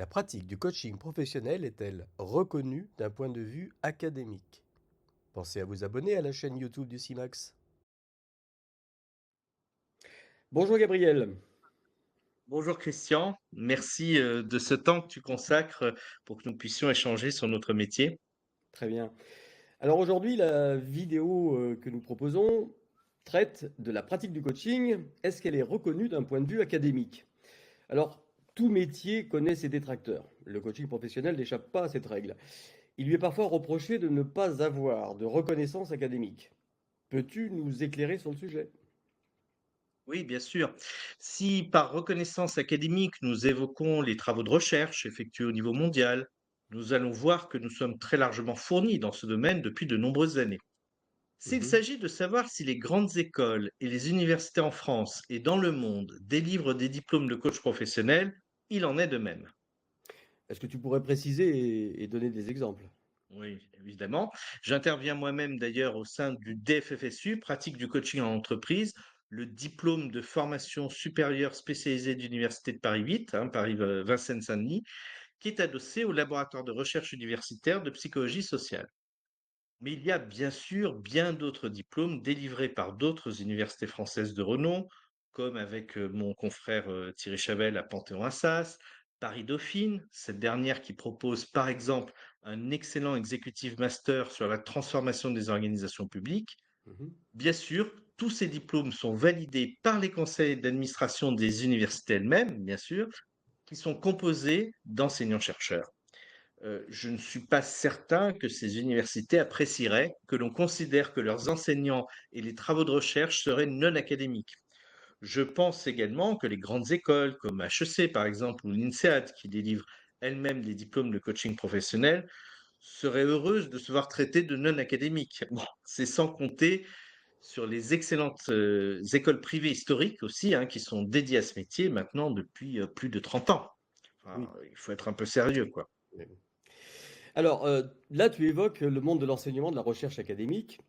La pratique du coaching professionnel est-elle reconnue d'un point de vue académique? Pensez à vous abonner à la chaîne YouTube du CIMAX. Bonjour Gabriel. Bonjour Christian, merci de ce temps que tu consacres pour que nous puissions échanger sur notre métier. Très bien. Alors aujourd'hui, la vidéo que nous proposons traite de la pratique du coaching. Est-ce qu'elle est reconnue d'un point de vue académique? Alors, tout métier connaît ses détracteurs. Le coaching professionnel n'échappe pas à cette règle. Il lui est parfois reproché de ne pas avoir de reconnaissance académique. Peux-tu nous éclairer sur le sujet? Oui, bien sûr. Si par reconnaissance académique nous évoquons les travaux de recherche effectués au niveau mondial, nous allons voir que nous sommes très largement fournis dans ce domaine depuis de nombreuses années. S'il Mhm. s'agit de savoir si les grandes écoles et les universités en France et dans le monde délivrent des diplômes de coach professionnel, il en est de même. Est-ce que tu pourrais préciser et donner des exemples? Oui, évidemment. J'interviens moi-même d'ailleurs au sein du DFFSU, pratique du coaching en entreprise, le diplôme de formation supérieure spécialisée de l'Université de Paris 8, Paris Vincennes-Saint-Denis, qui est adossé au laboratoire de recherche universitaire de psychologie sociale. Mais il y a bien sûr bien d'autres diplômes délivrés par d'autres universités françaises de renom, comme avec mon confrère Thierry Chavel à Panthéon-Assas, Paris-Dauphine, cette dernière qui propose par exemple un excellent executive master sur la transformation des organisations publiques. Mhm. Bien sûr, tous ces diplômes sont validés par les conseils d'administration des universités elles-mêmes, bien sûr, qui sont composés d'enseignants-chercheurs. Je ne suis pas certain que ces universités apprécieraient que l'on considère que leurs enseignants et les travaux de recherche seraient non académiques. Je pense également que les grandes écoles comme HEC par exemple ou l'INSEAD qui délivrent elles-mêmes des diplômes de coaching professionnel seraient heureuses de se voir traitées de non académiques. Bon, c'est sans compter sur les excellentes écoles privées historiques aussi, qui sont dédiées à ce métier maintenant depuis plus de 30 ans. Enfin, Oui. il faut être un peu sérieux, quoi. Oui. Alors, là, tu évoques le monde de l'enseignement, de la recherche académique.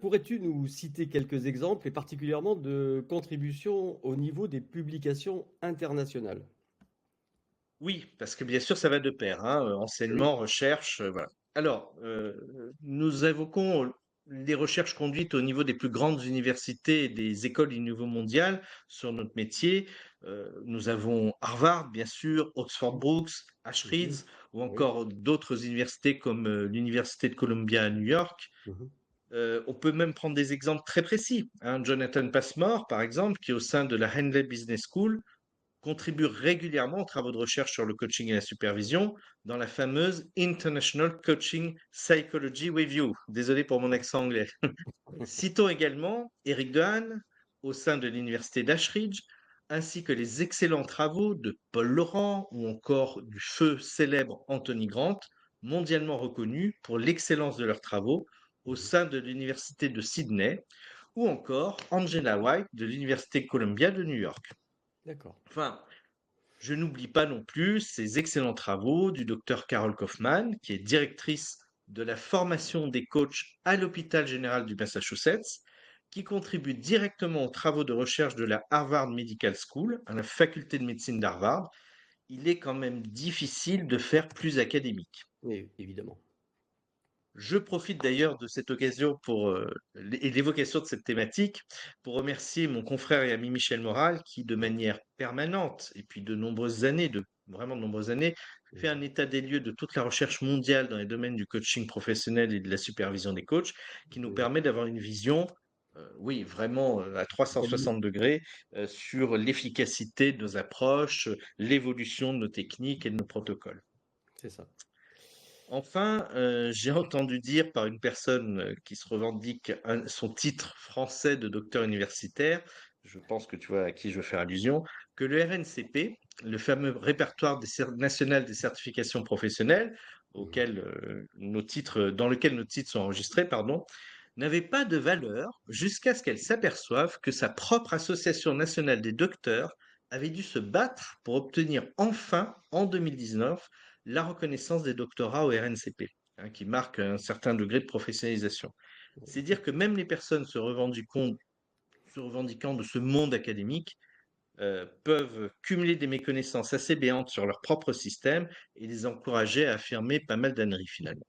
Pourrais-tu nous citer quelques exemples et particulièrement de contributions au niveau des publications internationales? Oui, parce que bien sûr, ça va de pair, Oui. enseignement, recherche, voilà. Alors, nous évoquons les recherches conduites au niveau des plus grandes universités et des écoles du niveau mondial sur notre métier. Nous avons Harvard, bien sûr, Oxford Brookes, Mhm. Ashridge, ou Oui. encore d'autres universités comme l'Université de Columbia à New York. Mhm. On peut même prendre des exemples très précis, Jonathan Passmore, par exemple, qui est au sein de la Henley Business School, contribue régulièrement aux travaux de recherche sur le coaching et la supervision dans la fameuse International Coaching Psychology Review. Désolé pour mon accent anglais. Citons également Eric Dehaene au sein de l'université d'Ashridge, ainsi que les excellents travaux de Paul Laurent ou encore du feu célèbre Anthony Grant, mondialement reconnus pour l'excellence de leurs travaux au Mhm. sein de l'université de Sydney, ou encore Angela White de l'université Columbia de New York. D'accord. Enfin, je n'oublie pas non plus ces excellents travaux du docteur Carol Kaufman, qui est directrice de la formation des coachs à l'hôpital général du Massachusetts, qui contribue directement aux travaux de recherche de la Harvard Medical School, à la faculté de médecine d'Harvard. Il est quand même difficile de faire plus académique. Oui, évidemment. Je profite d'ailleurs de cette occasion et l'évocation de cette thématique pour remercier mon confrère et ami Michel Moral qui, de manière permanente et puis de nombreuses années, de vraiment de nombreuses années, fait Mhm. un état des lieux de toute la recherche mondiale dans les domaines du coaching professionnel et de la supervision des coachs, qui nous Oui. permet d'avoir une vision, oui, vraiment à 360 degrés sur l'efficacité de nos approches, l'évolution de nos techniques et de nos protocoles. C'est ça. Enfin, j'ai entendu dire par une personne qui se revendique son titre français de docteur universitaire, je pense que tu vois à qui je veux faire allusion, que le RNCP, le fameux répertoire national des certifications professionnelles, Mhm. dans lequel nos titres sont enregistrés, pardon, n'avait pas de valeur jusqu'à ce qu'elle s'aperçoive que sa propre association nationale des docteurs avait dû se battre pour obtenir enfin, en 2019, la reconnaissance des doctorats au RNCP, qui marque un certain degré de professionnalisation. C'est dire que même les personnes se revendiquant de ce monde académique peuvent cumuler des méconnaissances assez béantes sur leur propre système et les encourager à affirmer pas mal d'âneries finalement.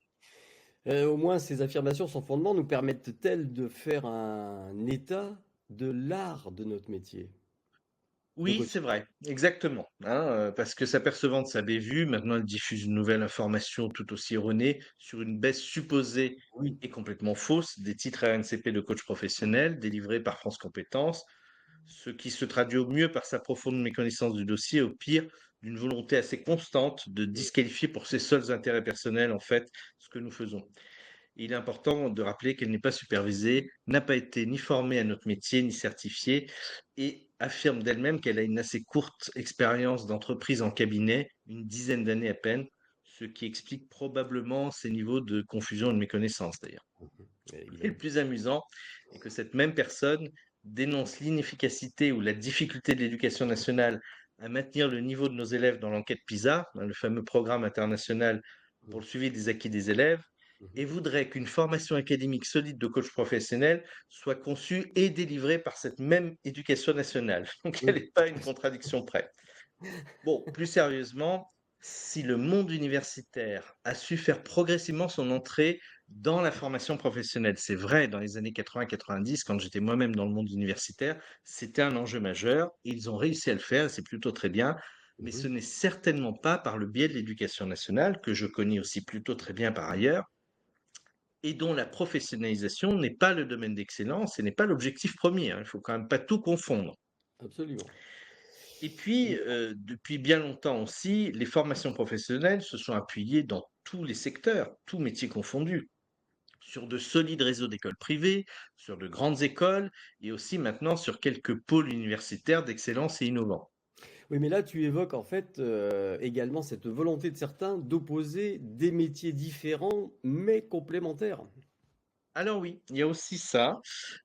Au moins, ces affirmations sans fondement nous permettent-elles de faire un état de l'art de notre métier de Oui, c'est coaching? vrai, exactement, hein, parce que s'apercevant de sa bévue, maintenant elle diffuse une nouvelle information tout aussi erronée sur une baisse supposée Oui. et complètement fausse des titres RNCP de coach professionnel délivrés par France Compétences, ce qui se traduit au mieux par sa profonde méconnaissance du dossier, au pire d'une volonté assez constante de disqualifier pour ses seuls intérêts personnels, en fait, ce que nous faisons. Il est important de rappeler qu'elle n'est pas supervisée, n'a pas été ni formée à notre métier, ni certifiée, et affirme d'elle-même qu'elle a une assez courte expérience d'entreprise en cabinet, une dizaine d'années à peine, ce qui explique probablement ses niveaux de confusion et de méconnaissance d'ailleurs. Et le Évidemment. plus amusant est que cette même personne dénonce l'inefficacité ou la difficulté de l'éducation nationale à maintenir le niveau de nos élèves dans l'enquête PISA, hein, le fameux programme international pour Mmh. le suivi des acquis des élèves, Mmh. et voudrait qu'une formation académique solide de coach professionnel soit conçue et délivrée par cette même éducation nationale. Donc elle Oui. n'est pas une contradiction près. Bon, plus sérieusement, si le monde universitaire a su faire progressivement son entrée dans la formation professionnelle, c'est vrai, dans les années 80-90, quand j'étais moi-même dans le monde universitaire, c'était un enjeu majeur et ils ont réussi à le faire, c'est plutôt très bien, mais Mmh. ce n'est certainement pas par le biais de l'éducation nationale, que je connais aussi plutôt très bien par ailleurs, et dont la professionnalisation n'est pas le domaine d'excellence et n'est pas l'objectif premier, hein. Il ne faut quand même pas tout confondre. Absolument. Et puis, Et depuis bien longtemps aussi, les formations professionnelles se sont appuyées dans tous les secteurs, tous métiers confondus, sur de solides réseaux d'écoles privées, sur de grandes écoles et aussi maintenant sur quelques pôles universitaires d'excellence et innovants. oui, mais là, tu évoques en fait également cette volonté de certains d'opposer des métiers différents mais complémentaires. Alors oui, il y a aussi ça.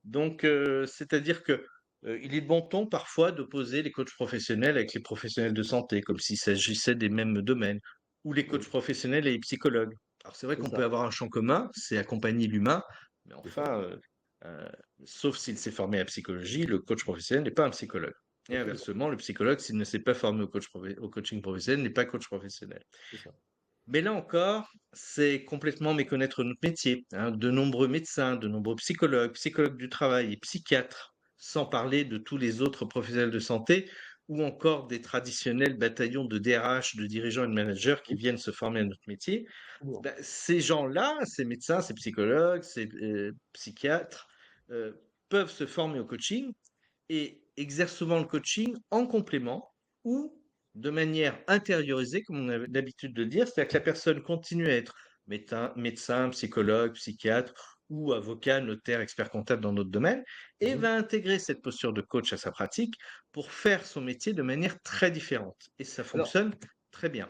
Donc, c'est-à-dire que il est de bon ton parfois d'opposer les coachs professionnels avec les professionnels de santé, comme s'il s'agissait des mêmes domaines, ou les coachs Oui, professionnels et les psychologues. Alors c'est vrai c'est qu'on peut ça, avoir un champ commun, c'est accompagner l'humain, mais c'est ça, enfin, euh, sauf s'il s'est formé à la psychologie, le coach professionnel n'est pas un psychologue. Et absolument, inversement, le psychologue, s'il ne s'est pas formé au coaching professionnel, n'est pas coach professionnel. c'est ça. Mais là encore, c'est complètement méconnaître notre métier, hein. De nombreux médecins, de nombreux psychologues, psychologues du travail et psychiatres, sans parler de tous les autres professionnels de santé, ou encore des traditionnels bataillons de DRH, de dirigeants et de managers qui Oui, viennent se former à notre métier. absolument. Ben, ces gens-là, ces médecins, ces psychologues, ces psychiatres, euh, peuvent se former au coaching et exerce souvent le coaching en complément ou de manière intériorisée, comme on a l'habitude de le dire, c'est-à-dire que la personne continue à être médecin, psychologue, psychiatre ou avocat, notaire, expert comptable dans notre domaine, et Mhm. va intégrer cette posture de coach à sa pratique pour faire son métier de manière très différente. Et ça Alors, fonctionne très bien.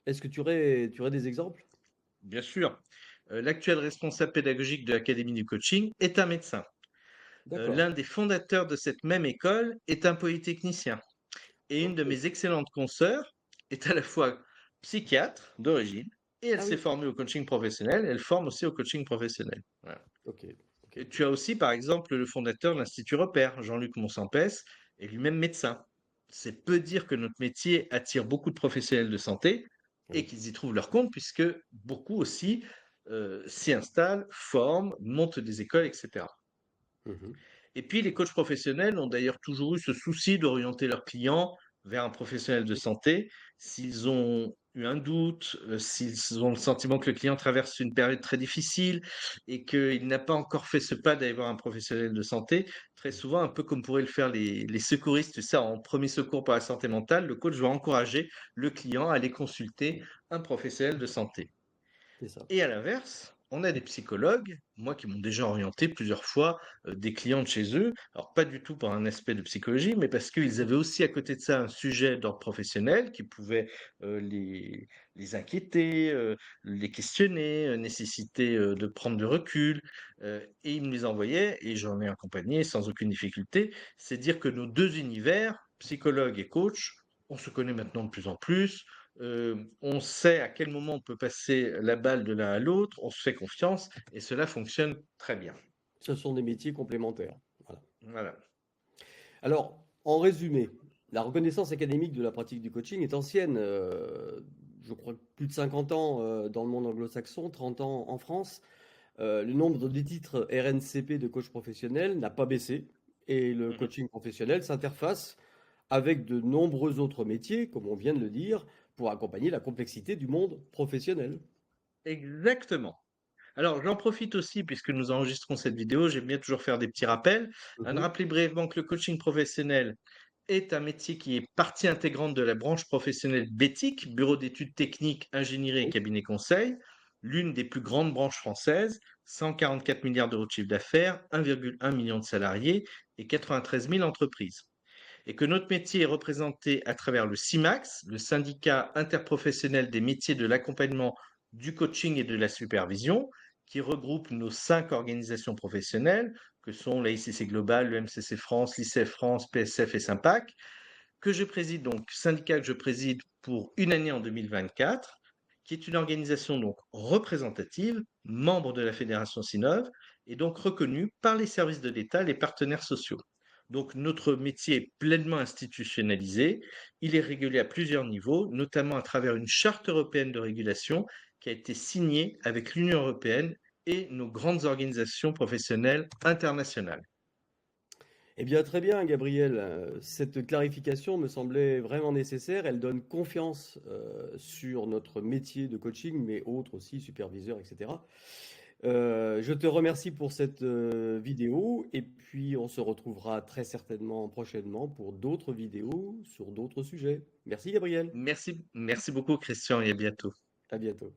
est-ce que tu aurais des exemples? Bien sûr, l'actuel responsable pédagogique de l'Académie du coaching est un médecin. D'accord. L'un des fondateurs de cette même école est un polytechnicien. Et une Ok. de mes excellentes consoeurs est à la fois psychiatre d'origine et elle Ah s'est oui. formée au coaching professionnel. Elle forme aussi au coaching professionnel. Voilà. Ok. Ok. Et Ok. tu as aussi, par exemple, le fondateur de l'Institut Repère, Jean-Luc Monsempès, est lui-même médecin. C'est peu dire que notre métier attire beaucoup de professionnels de santé et Oui. qu'ils y trouvent leur compte, puisque beaucoup aussi s'y installent, forment, montent des écoles, etc. Mhm. Et puis, les coachs professionnels ont d'ailleurs toujours eu ce souci d'orienter leurs clients vers un professionnel de santé. S'ils ont eu un doute, s'ils ont le sentiment que le client traverse une période très difficile et qu'il n'a pas encore fait ce pas d'aller voir un professionnel de santé, très souvent, un peu comme pourraient le faire les secouristes, tu sais, en premier secours pour la santé mentale, le coach va encourager le client à aller consulter un professionnel de santé. C'est ça. Et à l'inverse, on a des psychologues, moi qui m'ont déjà orienté plusieurs fois des clients de chez eux, alors pas du tout par un aspect de psychologie, mais parce qu'ils avaient aussi à côté de ça un sujet d'ordre professionnel qui pouvait euh, les, les inquiéter, les questionner, nécessiter de prendre du recul, et ils me les envoyaient et j'en ai accompagné sans aucune difficulté. C'est dire que nos deux univers, psychologue et coach, on se connaît maintenant de plus en plus, on sait à quel moment on peut passer la balle de l'un à l'autre, on se fait confiance et cela fonctionne très bien. Ce sont des métiers complémentaires. Voilà. Voilà. Alors, en résumé, La reconnaissance académique de la pratique du coaching est ancienne. Je crois que plus de 50 ans dans le monde anglo-saxon, 30 ans en France. Le nombre des titres RNCP de coach professionnel n'a pas baissé et le Mhm. coaching professionnel s'interface avec de nombreux autres métiers, comme on vient de le dire, pour accompagner la complexité du monde professionnel. Exactement. Alors, j'en profite aussi, puisque nous enregistrons cette vidéo, j'aime bien toujours faire des petits rappels, de Mhm. rappeler brièvement que le coaching professionnel est un métier qui est partie intégrante de la branche professionnelle BETIC, Bureau d'études techniques, ingénierie et Oui. cabinet conseil, l'une des plus grandes branches françaises, 144 milliards d'euros de chiffre d'affaires, 1,1 million de salariés et 93 000 entreprises. Et que notre métier est représenté à travers le CIMAX, le syndicat interprofessionnel des métiers de l'accompagnement, du coaching et de la supervision, qui regroupe nos 5 organisations professionnelles, que sont la ICC Global, le MCC France, l'ICF France, PSF et SYMPAC, que je préside donc, syndicat que je préside pour une année en 2024, qui est une organisation donc représentative, membre de la Fédération Sinov, et donc reconnue par les services de l'État, les partenaires sociaux. Donc notre métier est pleinement institutionnalisé, il est régulé à plusieurs niveaux, notamment à travers une charte européenne de régulation qui a été signée avec l'Union européenne et nos grandes organisations professionnelles internationales. Eh bien, très bien, Gabriel. Cette clarification me semblait vraiment nécessaire. Elle donne confiance sur notre métier de coaching, mais autres aussi, superviseurs, etc. Je te remercie pour cette vidéo et puis on se retrouvera très certainement prochainement pour d'autres vidéos sur d'autres sujets. Merci, Gabriel. Merci beaucoup Christian et à bientôt. À bientôt.